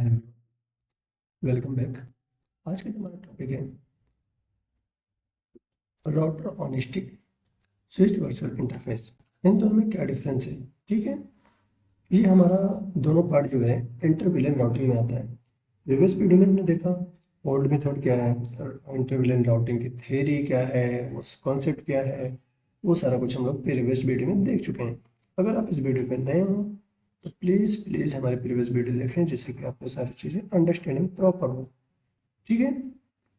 हाय, welcome back. आज का जो हमारा टॉपिक है router on stick switched virtual interface. इन दोनों में क्या डिफरेंस है? ठीक है, ये हमारा दोनों पार्ट जो है इंटरविलेन राउटिंग में आता है। प्रीवियस वीडियो में हमने देखा ओल्ड मेथड क्या है, इंटरविलेन राउटिंग की थ्योरी क्या है, उस कॉन्सेप्ट क्या है, वो सारा कुछ हम लोग प्रीवियस वीडियो में देख चुके हैं। अगर आप इस वीडियो पे नए हो तो प्लीज़ प्लीज़ हमारे प्रीवियस वीडियो देखें, जिससे कि आपको सारी चीज़ें अंडरस्टैंडिंग प्रॉपर हो। ठीक है,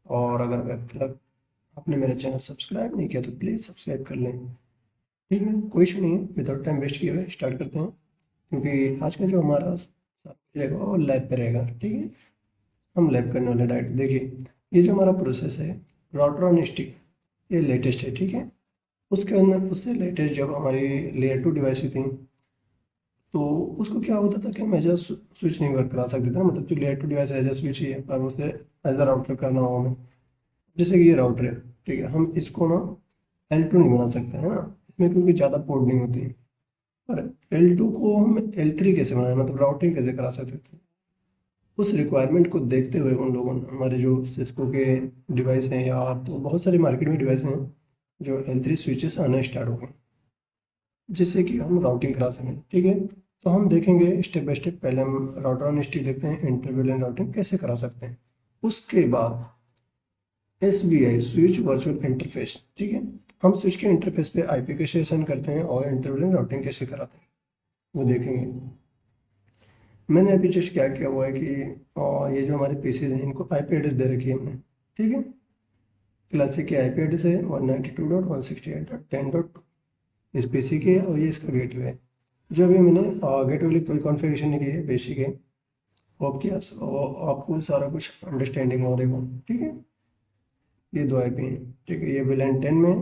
और अगर अब तक आपने मेरा चैनल सब्सक्राइब नहीं किया तो प्लीज़ सब्सक्राइब कर लें। ठीक है, कोई इशू नहीं है। विदाउट टाइम वेस्ट किए हुए स्टार्ट करते हैं, क्योंकि आज का जो हमारा रहेगा वो लैब पे रहेगा। ठीक है, हम लैब करने वाले डायरेक्ट। देखिए, ये जो हमारा प्रोसेस है राउटर ऑन स्टिक, ये लेटेस्ट है। ठीक है, उसके अंदर उससे लेटेस्ट जब हमारी लेयर 2 डिवाइस थी तो उसको क्या होता था कि हम एज स्विच नहीं वर्क करा सकते थे ना। मतलब जो लेयर 2 डिवाइस एज स्विच ही है, पर उसे एज अ राउटर करना हो हमें। जैसे कि ये राउटर है, ठीक है, हम इसको ना L2 नहीं बना सकते है ना, इसमें क्योंकि ज़्यादा पोर्ट नहीं होती। पर L2 को हम L3 कैसे बनाए, मतलब राउटिंग कैसे करा सकते थे? उस रिक्वायरमेंट को देखते हुए उन लोगों ने, हमारे जो सिस्को के डिवाइस हैं या तो बहुत सारे मार्केट में डिवाइस हैं जो L3 स्विचेस आना स्टार्ट हो गए, जिससे कि हम राउटिंग करा सकें। ठीक है, तो हम देखेंगे स्टेप बाय स्टेप। पहले हम राउटर ऑन स्टिक देखते हैं, इंटरविलेन राउटिंग कैसे करा सकते हैं। उसके बाद SVI स्विच वर्चुअल इंटरफेस। ठीक है, हम स्विच के इंटरफेस पे IP कैसे सेशन करते हैं और इंटरवल राउटिंग कैसे कराते हैं वो देखेंगे। मैंने अभी जस्ट क्या किया हुआ है कि ये जो हमारे पीसीज हैं इनको IP एड्रेस दे रखी है हमने। ठीक है, क्लासिक की IP एड्रेस है 192.168.10.2 इस पीसी के, और ये इसका गेटवे है। जो अभी मैंने गेटवे के लिए कोई कॉन्फ़िगरेशन नहीं की है, बेसिक है। होप कि आपको सारा कुछ अंडरस्टैंडिंग हो रही हो। ठीक है, ये दो IP हैं। ठीक है, ये VLAN 10 में है,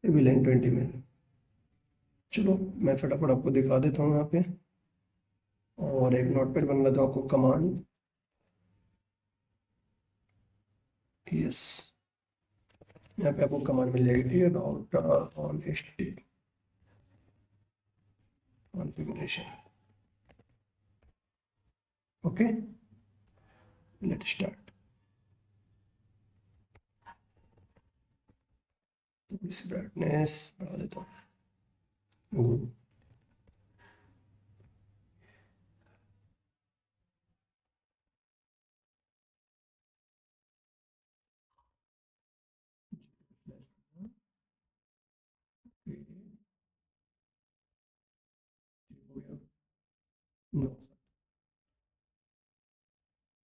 ये VLAN 20 में है। चलो मैं फटाफट आपको दिखा देता हूँ यहाँ पे, और एक नोटपैड बन लेता हूँ आपको कमांड। यस, यहाँ पे आपको कमांड मिल जाएगी। ठीक है, router on stick configuration. Okay, let start. इस ब्राइटनेस बढ़ा देता हूँ। गुड।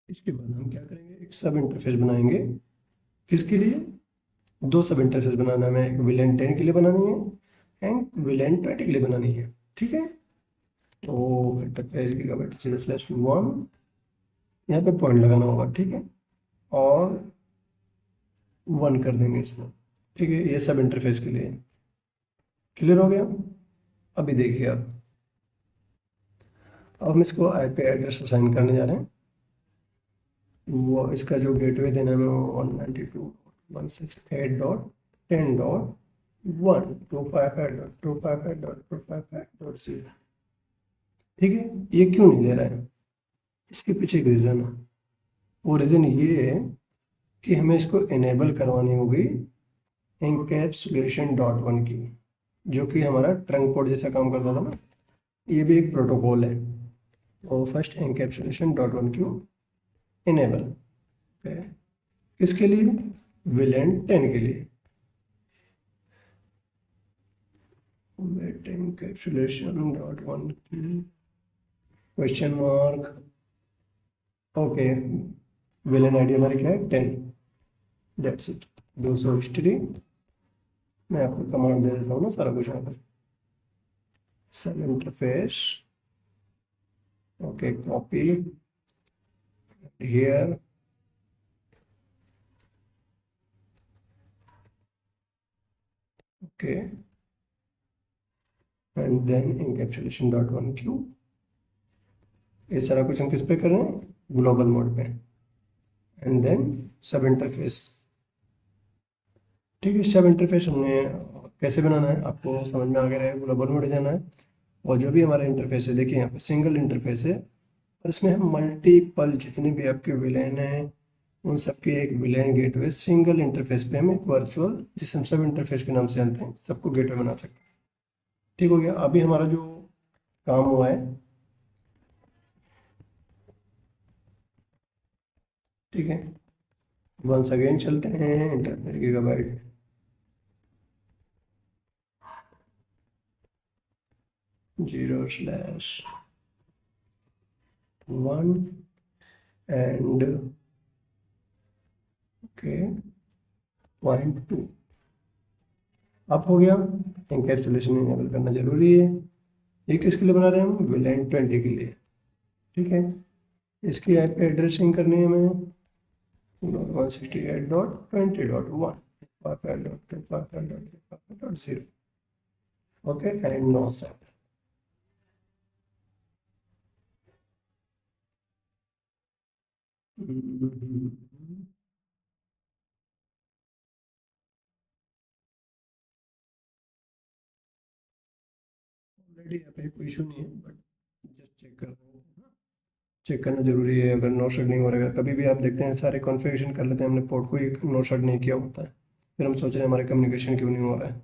इसके बाद हम क्या करेंगे, एक सब इंटरफेस बनाएंगे। किसके लिए? दो सब इंटरफेस बनाना है। एक विलेन 10 के लिए बनानी है एंड विलेन 20 के लिए बनानी है। ठीक है, तो इंटरफेस गीगाबाइट 0/1 यहाँ पे पॉइंट लगाना होगा। ठीक है, और 1 कर देंगे इसमें। ठीक है, ये सब इंटरफेस के लिए क्लियर हो गया। अभी देखिए आप, अब हम इसको IP एड्रेस असाइन करने जा रहे हैं। वो इसका जो गेटवे देना है वो 192.168.10.1 ठीक है, ये क्यों नहीं ले रहा है? इसके पीछे एक रीज़न है। वो रीज़न ये है कि हमें इसको इनेबल करवानी होगी encapsulation.1 की, जो कि हमारा ट्रंक पोर्ट जैसा काम करता था ना। ये भी एक प्रोटोकॉल है। तो फर्स्ट encapsulation.1 क्यों इनेबल, ओके, किसके लिए? विलेन 10 के लिए। encapsulation.1 की question mark. Okay, villain ID हमारी क्या है? 10। That's it. 200 हिस्ट्री। मैं आपको कमांड दे देता हूँ ना सारा कुछ यहाँ पर। Sub interface, okay, copy here, okay, and then encapsulation.1 Q. ये सारा कुछ हम किस पे कर रहे हैं? ग्लोबल मोड पे। And then sub interface. ठीक है, सब इंटरफेस हमने कैसे बनाना है आपको समझ में आ गया है। ग्लोबल मोड जाना है, और जो भी हमारा इंटरफेस है, देखिए यहाँ पे सिंगल इंटरफेस है और इसमें हम मल्टीपल जितने भी आपके विलेन हैं उन सबके एक विलेन गेटवे सिंगल इंटरफेस पे हम एक वर्चुअल, जिसे हम सब इंटरफेस के नाम से जानते हैं, सबको गेटवे बना सकते हैं। ठीक हो गया। अभी हमारा जो काम हुआ है, ठीक है, वंस अगेन चलते हैं internet gigabyte, zero slash one and okay point two. अब हो गया। एनकैप्सुलेशन इनेबल करना जरूरी है। ये किसके लिए बना रहे हैं हम? विलेन 20 के लिए। ठीक है, इसकी आईपी एड्रेसिंग करनी है हमें 168.20.1 okay and no shut. Already यहाँ पे कोई इशू नहीं है, बट जस्ट चेक कर रहे हैं। चेक करना जरूरी है। अगर नो शट नहीं हो रहेगा, कभी भी आप देखते हैं सारे कॉन्फ़िगरेशन कर लेते हैं हमने, पोर्ट को ही नो शट नहीं किया होता है, फिर हम सोच रहे हैं हमारे कम्युनिकेशन क्यों नहीं हो रहा है।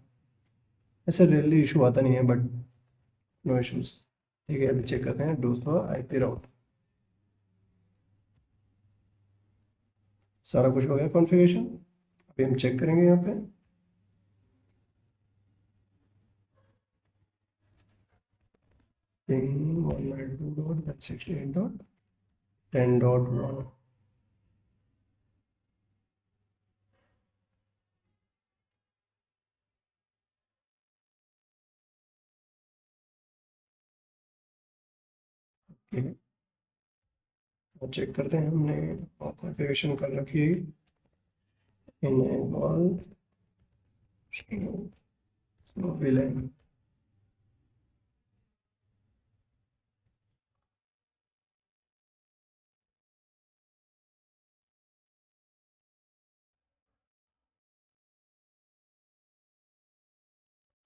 ऐसे रियली इशू आता नहीं है, बट नो इशूज। ठीक है, अभी चेक करते हैं दूसरा आईपी राउट। सारा कुछ हो गया कॉन्फ़िगरेशन। अभी हम चेक करेंगे यहाँ पे। पिंग 192.168.10.1। ओके, तो चेक करते हैं हमने कॉन्फ़िगरेशन कर रखी है। Enable slow villain.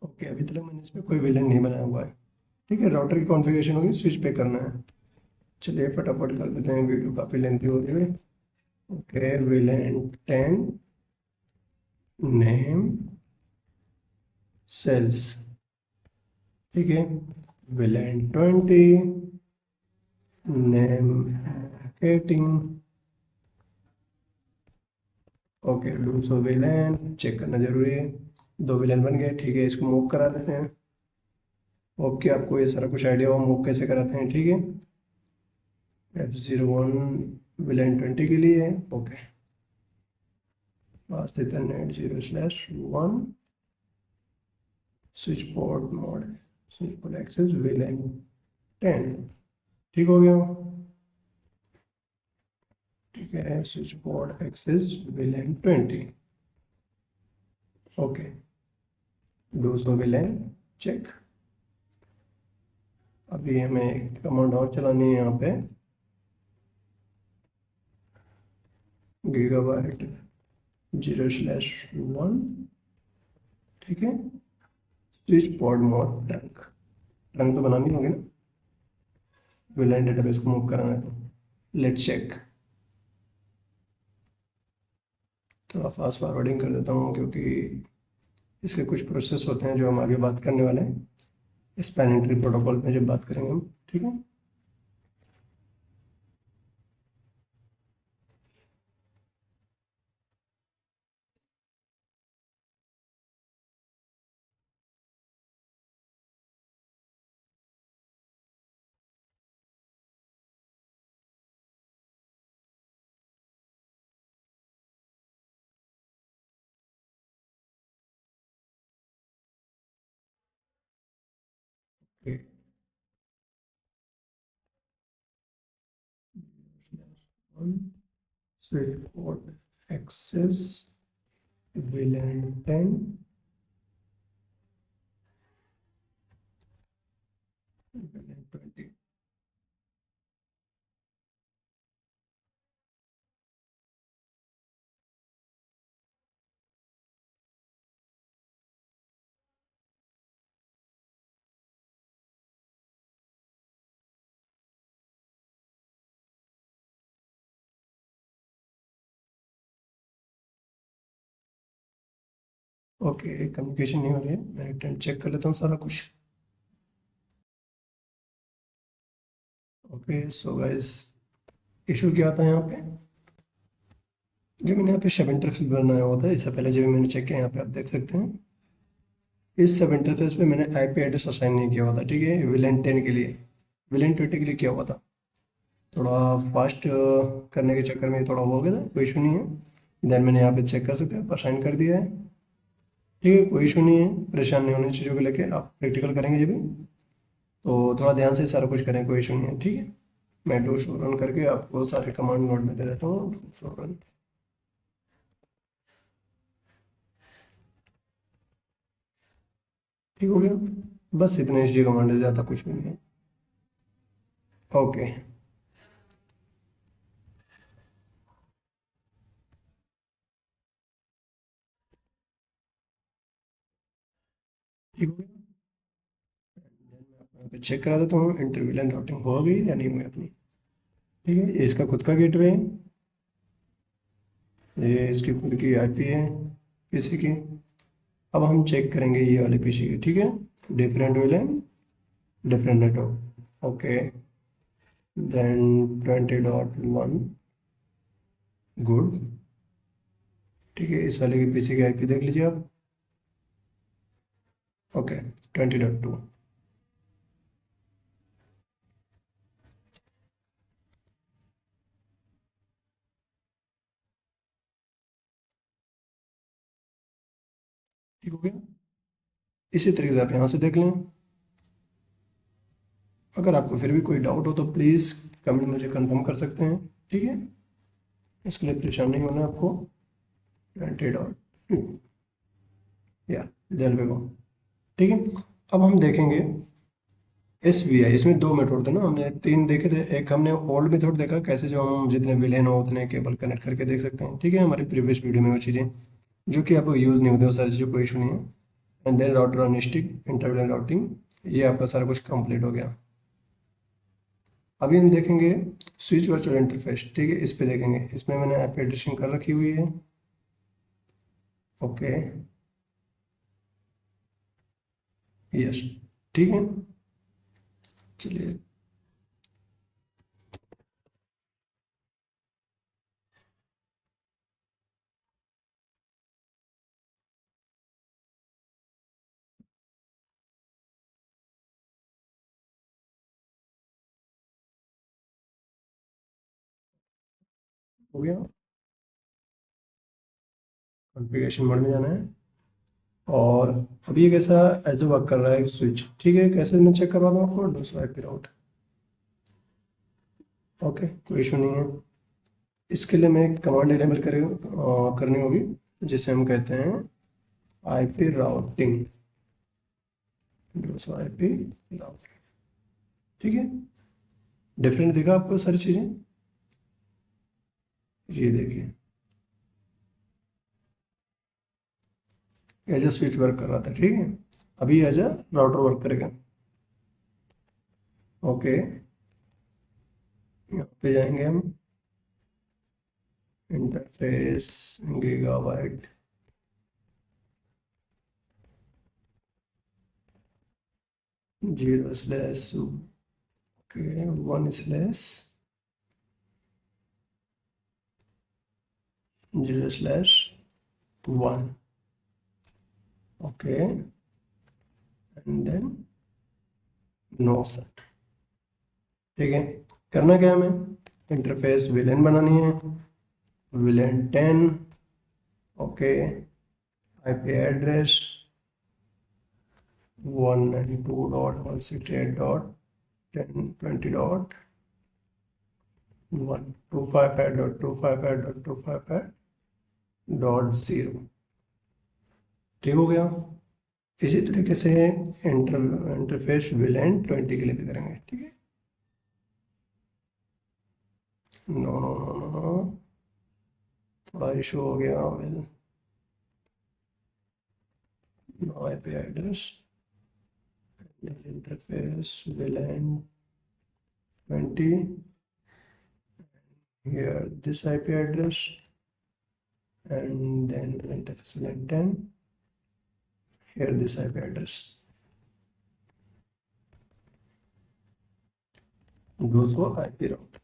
ओके, अभी तक मैंने इस पे कोई विलेन नहीं बनाया हुआ है। ठीक है, राउटर की कॉन्फ़िगरेशन होगी, स्विच पे करना है। चलिए फटाफट कर देते हैं, वीडियो काफ़ी लेंथी हो रही है। Okay, VLAN 10 name sales. ठीक है, VLAN 20 name marketing. Okay, do show VLAN check करना जरूरी है। दो विलेन बन गए। ठीक है, इसको मूव करा देते हैं। ओके, आपको ये सारा कुछ आइडिया हो मूव कैसे कराते हैं। ठीक है, F01 विलेन 20 के लिए है। ओके, वास्ते नेट 0/1 switch port mode, switch port access VLAN 10। ठीक हो गया। ठीक है, switch port access VLAN 20। Okay, do show VLAN check. अभी हमें एक कमांड और चलानी है यहाँ पे, गीगाबाइट 0/1। ठीक है, switch port mode trunk. Trunk तो बनानी होगी ना, विलेन डेटाबेस को मूव कराना है तो। Let's check. थोड़ा फास्ट फॉरवर्डिंग कर देता हूँ, क्योंकि इसके कुछ प्रोसेस होते हैं जो हम आगे बात करने वाले हैं स्पैन एंट्री प्रोटोकॉल में जब बात करेंगे हम। ठीक है, okay. Switch port access VLAN 10 VLAN 20। Okay, communication नहीं हो रही है, मैं अटेंड चेक कर लेता हूँ सारा कुछ। ओके सो गाइस, इशू क्या आता है यहाँ पे, जो मैंने यहाँ पे सब इंटरफेस बनाया हुआ था, इससे पहले जो मैंने चेक किया, यहाँ पे आप देख सकते हैं इस सब इंटरफेस पे मैंने आईपी एड्रेस असाइन नहीं किया हुआ था, ठीक है, विलेन 10 के लिए, विलेन 20 के लिए किया हुआ था। थोड़ा फास्ट करने के चक्कर में थोड़ा वो हो गया था, कोई इशू नहीं है। देन मैंने यहाँ पे चेक कर सकते हैं, असाइन कर दिया है, ठीक है, कोई इशू नहीं है। परेशान नहीं होने चीज़ों को लेके, आप प्रैक्टिकल करेंगे जब भी तो थोड़ा ध्यान से सारा कुछ करें, कोई इशू नहीं है, ठीक है। मैं डू शो रन करके आपको सारे कमांड नोट में दे देता हूँ, डू शो रन, ठीक हो गया। बस इतने ही कमांड है, ज़्यादा कुछ भी नहीं है। ओके, ठीक हो गया। Then मैं आपको यहाँ पे चेक करा देता हूँ इंटरव्यू लाइन राउटिंग हो गई या नहीं हुई अपनी, ठीक है। ये इसका खुद का गेटवे है, ये इसकी खुद की आईपी है पीसी की। अब हम चेक करेंगे ये वाले पीसी की, ठीक है, different VLAN, different network, okay. Then 20.1, good, ठीक है। इस वाले की पीसी की आईपी देख लीजिए आप, ओके, 20.2, ठीक हो गया। इसी तरीके से आप यहाँ से देख लें। अगर आपको फिर भी कोई डाउट हो तो प्लीज़ कमेंट मुझे कंफर्म कर सकते हैं, ठीक है। इसके लिए परेशान नहीं होना आपको। 20.2, या देन वी गो, ठीक है। अब हम देखेंगे एस वी आई, इसमें दो मेथड थे ना, हमने तीन देखे थे। एक हमने ओल्ड मेथड देखा, कैसे जो हम जितने विलेन हो उतने केबल कनेक्ट करके देख सकते हैं, ठीक है, हमारी प्रीवियस वीडियो में वो चीज़ें जो कि आपको यूज़ नहीं होती, वो सारी चीज़ें कोई इशू नहीं है। And then router on stick, inter VLAN routing, ये आपका सारा कुछ कंप्लीट हो गया। अभी हम देखेंगे स्विच वर्चुअल इंटरफेस, ठीक है, इस पे देखेंगे। इसमें मैंने ऐप एडिशन कर रखी हुई है, ओके, यस, ठीक है। चलिए, हो गया। कॉन्फ़िगरेशन मोड में जाना है, और अभी ये कैसा एज वर्क कर रहा है स्विच, ठीक है। कैसे मैं चेक करवा दूँ आपको, डू स्वाइप आउट, ओके, कोई इशू नहीं है। इसके लिए मैं एक कमांड एनेबल करनी होगी, जिसे हम कहते हैं आईपी राउटिंग, डू स्वाइप राउट, ठीक है। डिफरेंट दिखा आपको सारी चीज़ें, ये देखिए, एज ए स्विच वर्क कर रहा था, ठीक है। अभी एज ए राउटर वर्क करेगा, ओके। यहाँ पे जाएंगे हम, interface, gigabyte, zero slash, okay, 1 slash, zero slash 1, okay, and then no shut, ठीक है। करना क्या है हमें, इंटरफेस विलेन बनानी है, विलेन 10, ओके, आईपी एड्रेस 192.168.10.20.255.255.0, ठीक हो गया। इसी तरीके से इंटरफेस विलेन 20 के लिए भी करेंगे, ठीक है। No no no no no, थोड़ा इशू हो गया, no IP address, interface VLAN 20, here this IP address, and then interface VLAN 10, here this IP address, दूसरा IP route.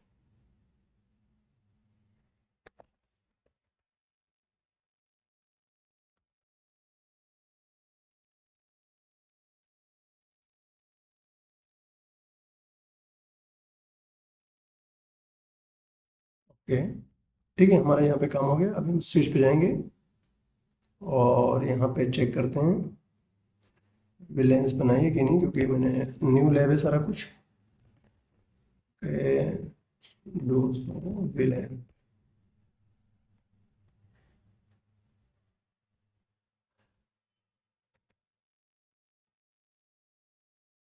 ओके, ठीक है, हमारा यहाँ पे काम हो गया। अभी हम स्विच पे जाएंगे और यहाँ पे चेक करते हैं विलेंस बनाइए कि नहीं, क्योंकि मैंने न्यू लैब है सारा कुछ। दोस्तों विलेन,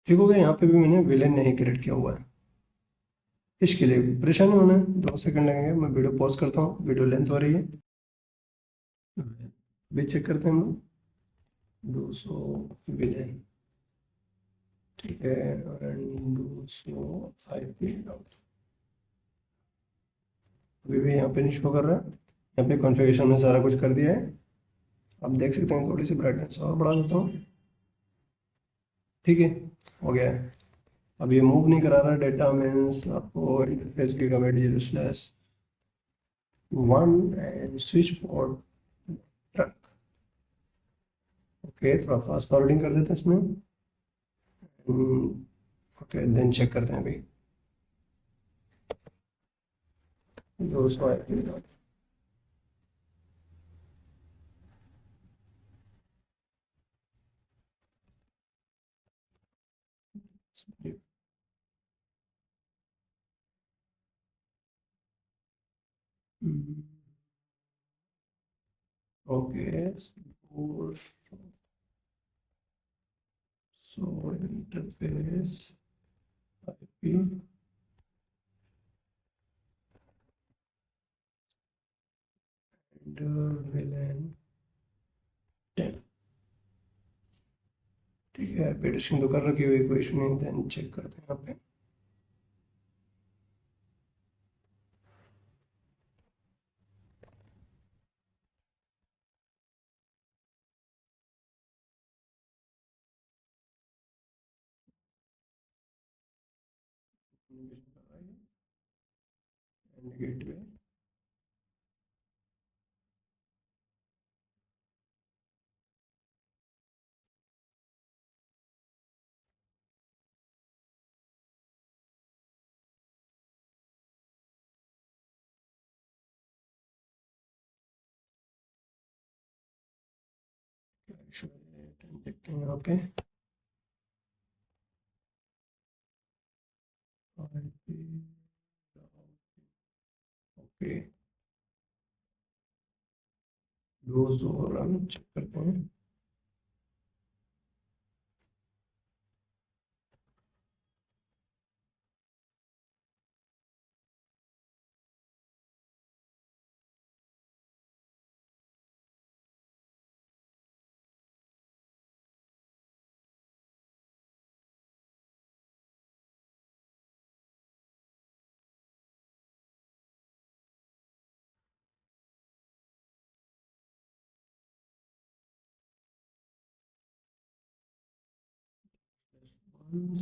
ठीक हो गया। यहाँ पे भी मैंने विलेन नहीं क्रिएट किया हुआ है। इसके लिए परेशानी होना है, 2 सेकंड लगेंगे। मैं वीडियो पॉज करता हूँ, वीडियो लेंथ हो रही है। अभी चेक करते हैं हम लोग 200 विलेन, ठीक है, एंड 200 IP route। अभी भी यहाँ पे नहीं शो कर रहा है। यहाँ पे कॉन्फ़िगरेशन में सारा कुछ कर दिया है, आप देख सकते हैं। थोड़ी सी ब्राइटनेस और बढ़ा देता हूँ, ठीक है, हो गया है। अब ये मूव नहीं करा रहा डेटा, मीन्स आपको interface gigabyte 0/1 and switch port trunk. Okay, थोड़ा फास्ट फॉरवर्डिंग कर देते हैं इसमें। ओके, देन चेक करते हैं अभी 200 IP route। Okay, so interface IP and VLAN 10, ठीक है। पेटिशन तो कर रखी हुई, कोई इशू नहीं। देन चेक करते हैं यहाँ पे गेटवे। देखते हैं यहाँ पे ओके, रोज और रन चेक करते हैं।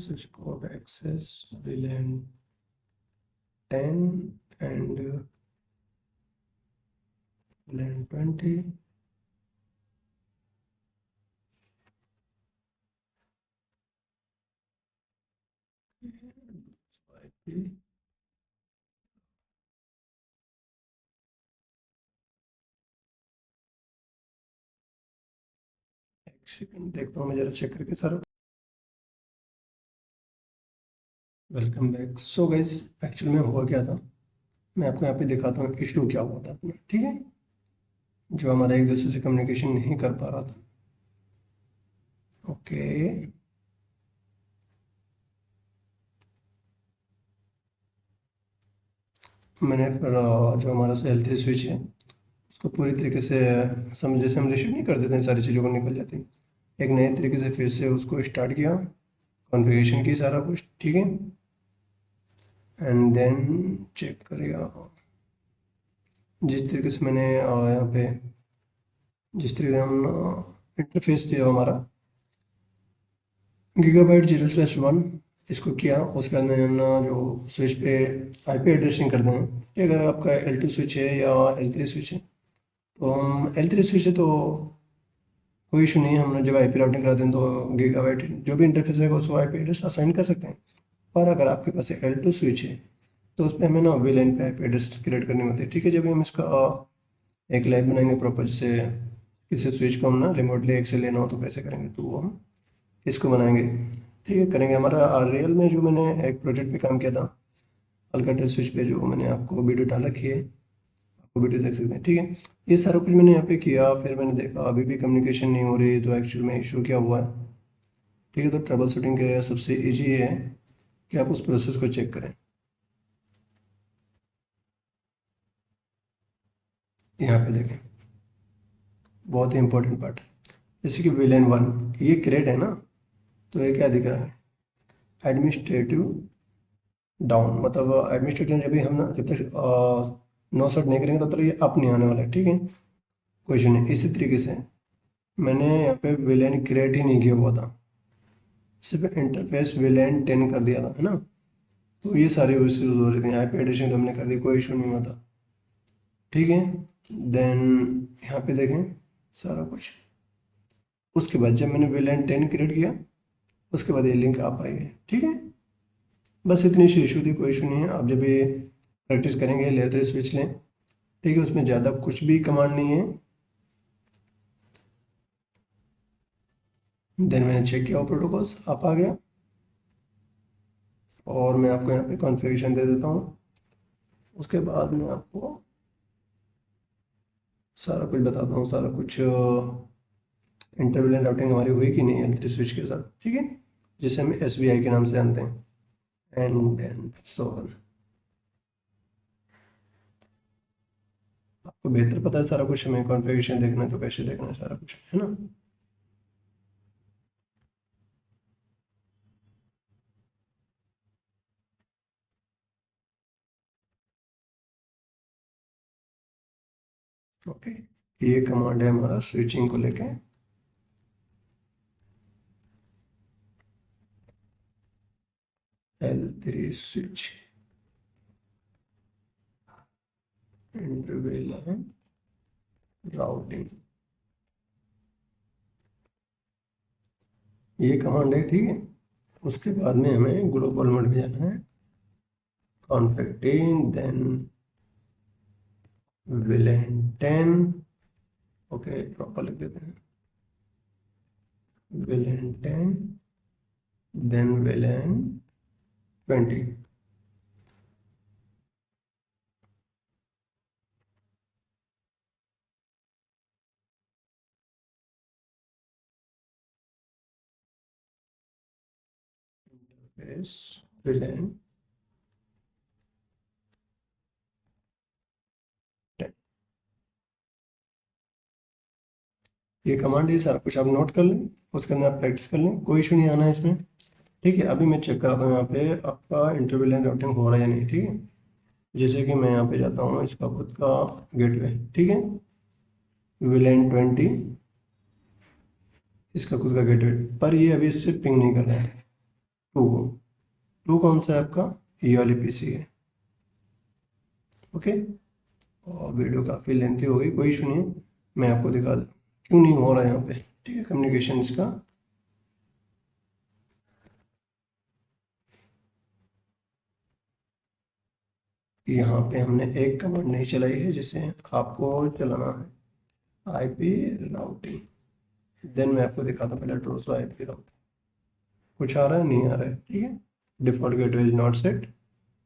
Switch port access VLAN 10 and VLAN 20। IP एक सेकंड देखता हूँ मैं जरा चेक करके सारा। Welcome back. So guys, actually में हुआ क्या था, मैं आपको यहाँ पे दिखाता हूँ इशू क्या हुआ था अपना, ठीक है, जो हमारा एक दूसरे से कम्युनिकेशन नहीं कर पा रहा था। ओके, मैंने फिर जो हमारा L3 स्विच है उसको पूरी तरीके से जैसे हम रिसेट नहीं कर देते हैं, सारी चीज़ों को निकल जाती, एक नए तरीके से फिर से उसको स्टार्ट किया, कॉन्फ़िगरेशन की सारा कुछ, ठीक है, एंड देन चेक करिए। जिस तरीके से मैंने यहाँ पे जिस तरीके से हम इंटरफेस दिया हमारा गीगाबाइट 0/1 इसको किया। उसके बाद में हमने जो स्विच पे आईपी एड्रेसिंग करते हैं कि अगर आपका L2 स्विच है या L3 स्विच है, तो हम L3 स्विच है तो कोई इशू नहीं है। हमने जब आईपी राउटिंग कराते हैं तो गीगाबाइट जो भी इंटरफेस रहेगा उसको आईपी एड्रेस असाइन कर सकते हैं। पर अगर आपके पास L2 स्विच है तो उस पर हमें ना वीलैन पे आईपी एड्रेस क्रिएट करनी होती है। ठीक है, जब हम इसका एक लैब बनाएंगे प्रॉपर, जैसे किसी स्विच को हम ना रिमोटली एक से लेना हो तो कैसे करेंगे, तो वो हम इसको बनाएंगे। ठीक है, करेंगे। हमारा रियल में जो मैंने एक प्रोजेक्ट पे काम किया था अल्काटेल स्विच पे, जो मैंने आपको वीडियो डाल रखी है, आपको वीडियो देख सकते हैं। ठीक है, ये सारा कुछ मैंने यहाँ पे किया। फिर मैंने देखा अभी भी कम्युनिकेशन नहीं हो रही, तो एक्चुअल में इशू क्या हुआ है। ठीक है, तो ट्रबल शूटिंग का सबसे ईजी ये है कि आप उस प्रोसेस को चेक करें। यहाँ पे देखें, बहुत ही इंपॉर्टेंट पार्ट, जैसे कि विलेन 1 ये क्रिएट है ना, तो ये क्या दिखा है, एडमिनिस्ट्रेटिव डाउन। मतलब एडमिनिस्ट्रेटिव जब भी हम ना जब तक नो सेट नहीं करेंगे तब तक ये अप नहीं आने वाला है। ठीक है, क्वेश्चन है। इसी तरीके से मैंने यहाँ पे विलेन क्रिएट ही नहीं किया हुआ था, सिर्फ इंटरफेस विलेन 10 कर दिया था, है ना। तो ये सारी इश्यूज हो रही थी। आईपी एडिशन तो हमने कर दी, कोई इशू नहीं हुआ था। ठीक है, देन यहाँ पे देखें सारा कुछ। उसके बाद जब मैंने विलेन 10 क्रिएट किया, उसके बाद ये लिंक आ पाई है। ठीक है, बस इतनी सी इशू थी, कोई इशू नहीं है। आप जब ये प्रैक्टिस करेंगे लेयर 3 स्विच लें। ठीक है, उसमें ज़्यादा कुछ भी कमांड नहीं है। देन मैंने चेक किया प्रोटोकॉल्स, आप आ गया। और मैं आपको यहाँ पे कॉन्फ़िगरेशन दे देता हूँ। उसके बाद मैं आपको सारा कुछ बताता हूँ, सारा कुछ इंटरवेलेंट राउटिंग हमारी हुई कि नहीं L3 स्विच के साथ। ठीक है, जिसे हम SVI के नाम से जानते हैं, एंड सो ऑन। आपको बेहतर पता है सारा कुछ, हमें कॉन्फ़िगरेशन देखना है तो कैसे देखना है सारा कुछ, है ना। ओके, ये कमांड है हमारा स्विचिंग को लेके। L3 स्विच इंटरवेलेंट राउटिंग, ये कमांड है। ठीक है, उसके बाद में हमें ग्लोबल मोड में जाना है, config then VLAN 10। Okay, proper लिख देते हैं, VLAN 10 then VLAN 20। Interface VLAN 10। ये कमांड, ये सारा कुछ आप नोट कर लें, उसके अंदर आप प्रैक्टिस कर लें, कोई इशू नहीं आना है इसमें। ठीक है, अभी मैं चेक कराता हूँ यहाँ पे आपका इंटरवेलेंट राउटिंग हो रहा है या नहीं। ठीक है, जैसे कि मैं यहाँ पे जाता हूँ, इसका खुद का गेटवे। ठीक है, विलेन 20 इसका खुद का गेटवे, पर ये अभी इससे पिंग नहीं कर रहा है। टू को, टू कौन सा है आपका, ये वाली PC है। ओके, और वीडियो काफ़ी लेंथी हो गई, कोई इशू नहीं है, मैं आपको दिखा दूँ क्यों नहीं हो रहा है यहाँ पे। ठीक है, कम्युनिकेशन इसका यहाँ पे हमने एक कमांड नहीं चलाई है जिसे आपको चलाना है, आईपी राउटिंग। देन मैं आपको दिखाता हूँ, पहले ट्रोसो आईपी राउटिंग कुछ आ रहा है, नहीं आ रहा है। ठीक है, default gateway is not set,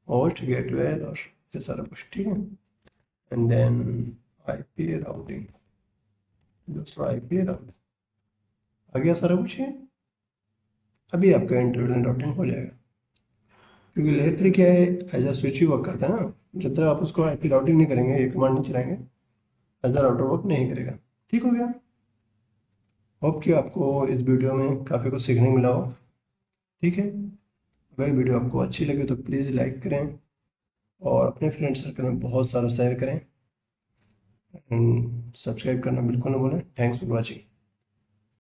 host gateway lost, ये सारा कुछ। ठीक है, एंड देन आईपी राउटिंग, दूसरा आईपी राउटिंग आ गया सारा कुछ है। अभी आपका इंटरनेट राउटिंग हो जाएगा, क्योंकि लेयर 3 क्या है, एज अ स्विच ही वर्क करता है ना। जब तक आप उसको आईपी राउटिंग नहीं करेंगे, ये कमांड नहीं चलाएंगे, एज अ राउटर वर्क नहीं करेगा। ठीक हो गया, होप कि आपको इस वीडियो में काफ़ी कुछ सीखने को मिला हो। ठीक है, अगर वीडियो आपको अच्छी लगी तो प्लीज़ लाइक करें और अपने फ्रेंड सर्कल में बहुत सारा शेयर करें, एंड सब्सक्राइब करना बिल्कुल ना भूलें। Thanks for watching.